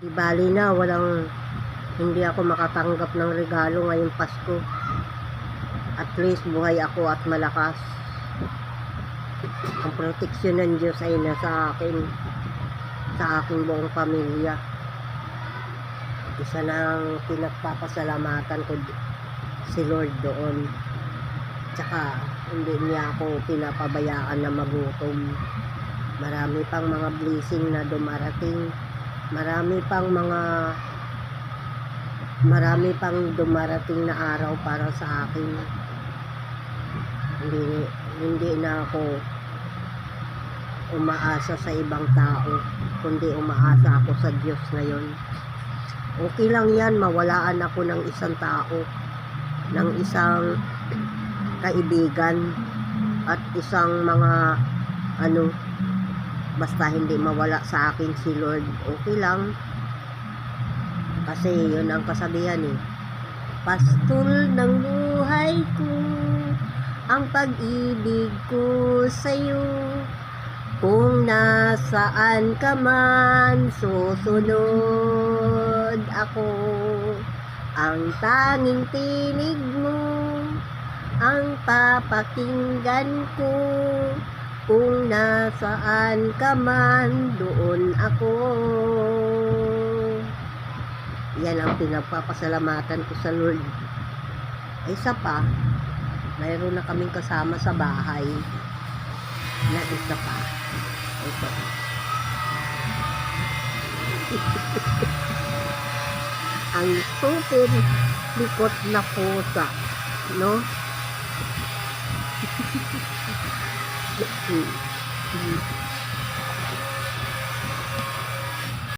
Di bali na, hindi ako makatanggap ng regalo ngayong Pasko. At least buhay ako at malakas. Ang proteksyon ng Diyos ay nasa akin, sa aking buong pamilya. Isa ng pinagpapasalamatan ko si Lord doon. Tsaka hindi niya ako pinapabayaan na magutom. Marami pang mga blessing na dumarating. Marami pang dumarating na araw para sa akin. Hindi na ako umaasa sa ibang tao, kundi umaasa ako sa Diyos ngayon. Okay lang yan, mawalaan ako ng isang tao, ng isang kaibigan, at isang mga basta hindi mawala sa akin si Lord. Okay lang. Kasi yun ang kasabihan pastol ng buhay ko, ang pag-ibig ko sa'yo. Kung nasaan ka man, susunod ako. Ang tanging tinig mo, ang papakinggan ko. Kung nasaan ka man, doon ako. Yan ang pinagpapasalamatan ko sa Lord. Ay, isa pa, mayroon na kaming kasama sa bahay na isa pa. Ito. Ang super likot na pusa, no?